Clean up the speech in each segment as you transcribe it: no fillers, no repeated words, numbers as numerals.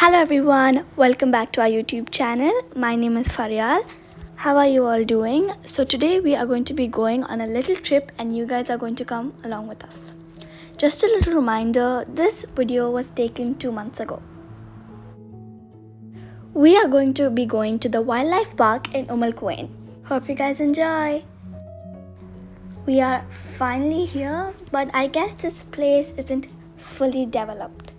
Hello everyone, welcome back to our YouTube channel. My name is Faryal. How are you all doing? So today we are going to be going on a little trip and you guys are going to come along with us. Just a little reminder, this video was taken 2 months ago. We are going to be going to the wildlife park in Queen. Hope you guys enjoy. We are finally here, but I guess this place isn't fully developed.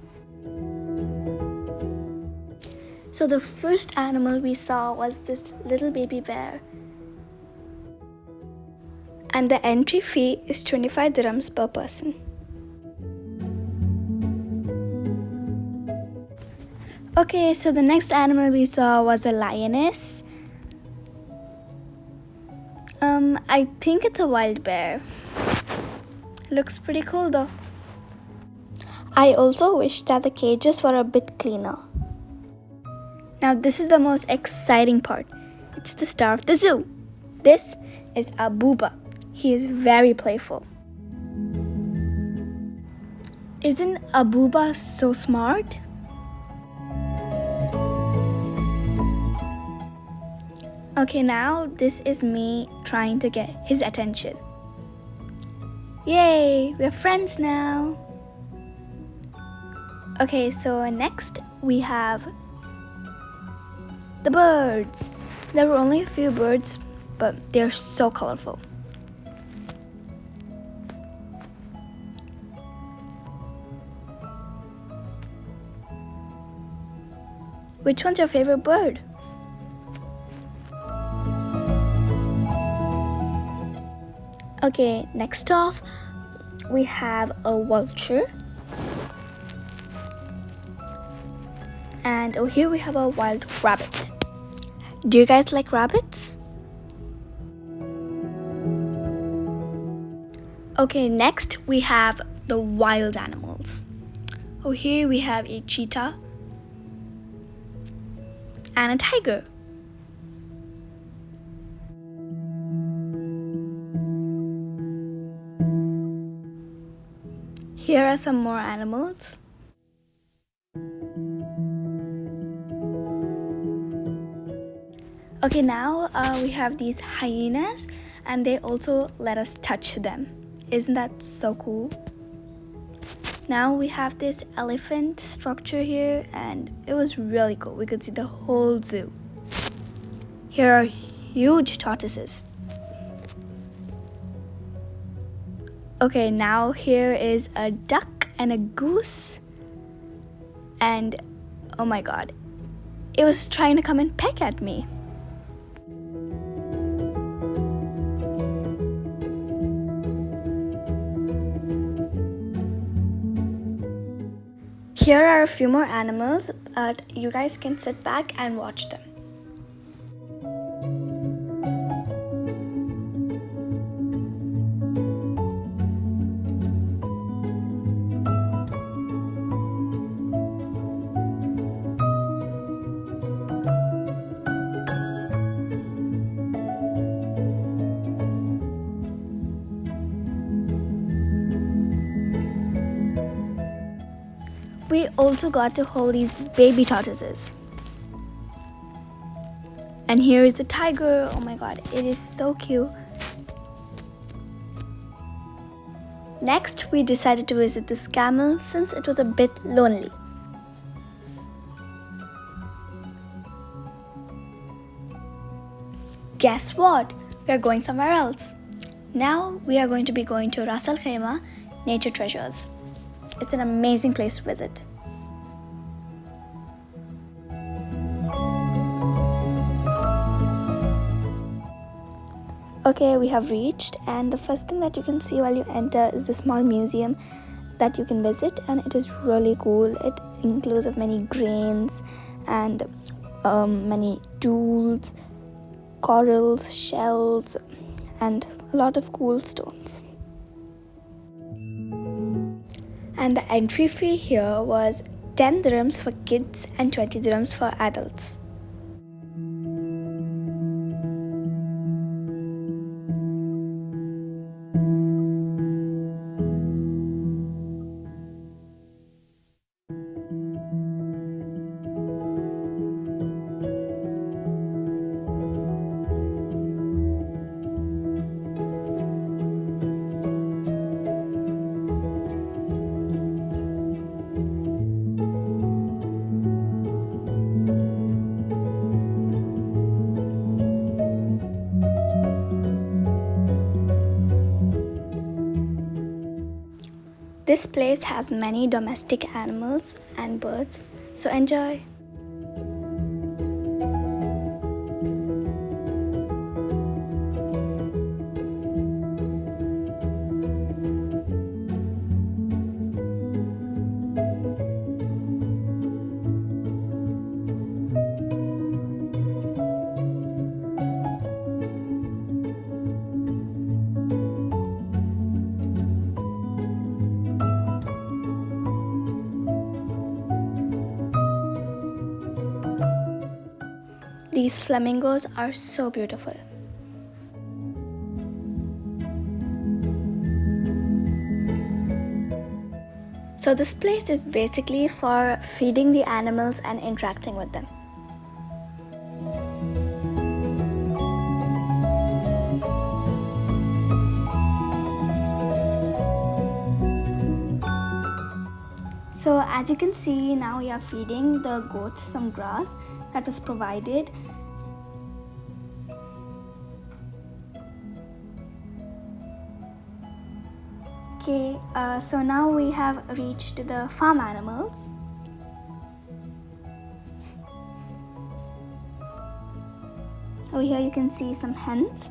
So the first animal we saw was this little baby bear. And the entry fee is 25 dirhams per person. Okay, so the next animal we saw was a lioness. I think it's a wild bear. Looks pretty cool though. I also wish that the cages were a bit cleaner. Now this is the most exciting part. It's the star of the zoo. This is a booba. He is very playful. Isn't a booba so smart? Okay, now this is me trying to get his attention. Yay, we're friends now. Okay, so next we have the birds. There were only a few birds, but they're so colorful. Which one's your favorite bird? Okay, next off, we have a vulture. And over here we have a wild rabbit. Do you guys like rabbits? Okay, next we have the wild animals. Over here we have a cheetah and a tiger. Here are some more animals. Okay, now we have these hyenas and they also let us touch them. Isn't that so cool? Now we have this elephant structure here and it was really cool. We could see the whole zoo. Here are huge tortoises. Okay, now here is a duck and a goose. And oh my god, it was trying to come and peck at me. Here are a few more animals, but you guys can sit back and watch them. We also got to hold these baby tortoises. And here is the tiger. Oh my god, it is so cute. Next, we decided to visit this camel since it was a bit lonely. Guess what? We are going somewhere else. Now we are going to be going to RAK Nature Treasures. It's an amazing place to visit. Okay, we have reached, and the first thing that you can see while you enter is the small museum that you can visit, and it is really cool. It includes many grains and many tools, corals, shells, and a lot of cool stones. And the entry fee here was 10 dirhams for kids and 20 dirhams for adults. This place has many domestic animals and birds, so enjoy. These flamingos are so beautiful. So this place is basically for feeding the animals and interacting with them. So as you can see, now we are feeding the goats some grass that was provided. Okay, so now we have reached the farm animals. Over here you can see some hens.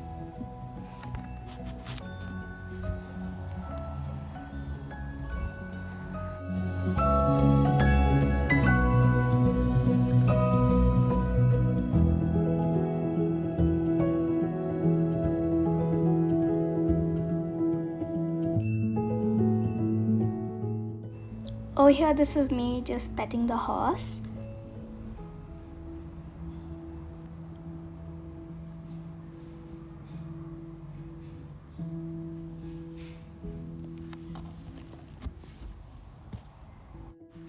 Over here, this is me just petting the horse.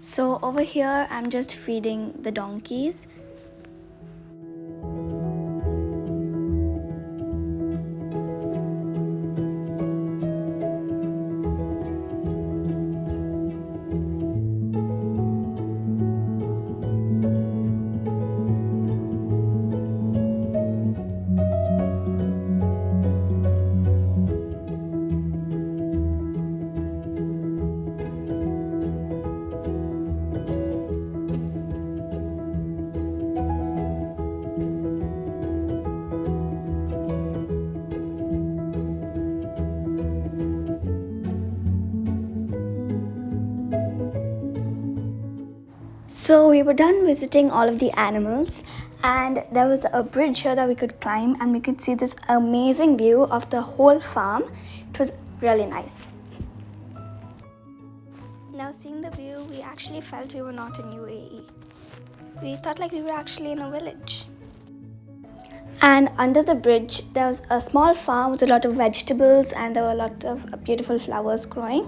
So over here, I'm just feeding the donkeys. So we were done visiting all of the animals, and there was a bridge here that we could climb, and we could see this amazing view of the whole farm. It was really nice. Now seeing the view, we actually felt we were not in UAE. We thought like we were actually in a village. And under the bridge there was a small farm with a lot of vegetables, and there were a lot of beautiful flowers growing.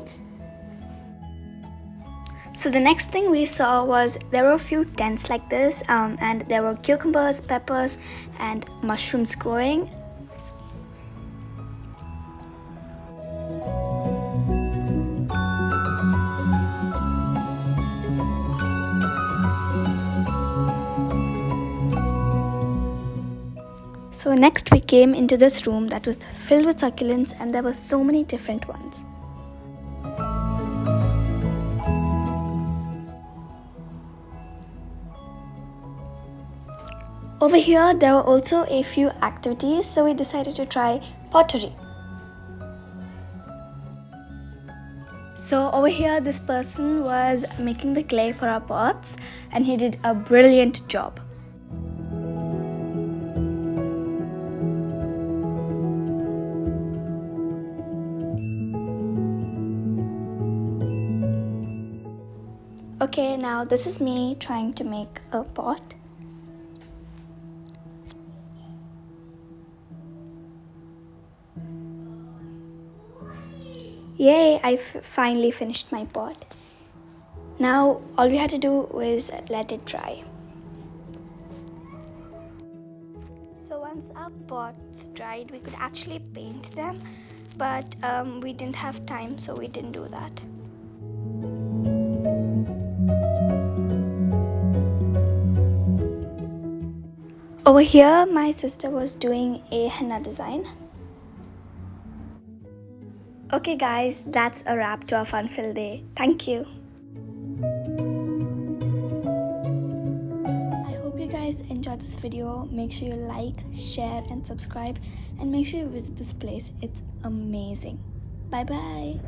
So the next thing we saw was there were a few tents like this, and there were cucumbers, peppers, and mushrooms growing. So next we came into this room that was filled with succulents, and there were so many different ones. Over here there were also a few activities, so we decided to try pottery. So over here this person was making the clay for our pots, and he did a brilliant job. Okay, now this is me trying to make a pot. Yay, I finally finished my pot. Now all we had to do was let it dry. So once our pots dried, we could actually paint them, but we didn't have time, so we didn't do that. Over here, my sister was doing a henna design. Okay guys, that's a wrap to our fun-filled day. Thank you. I hope you guys enjoyed this video. Make sure you like, share and subscribe, and make sure you visit this place. It's amazing. Bye bye.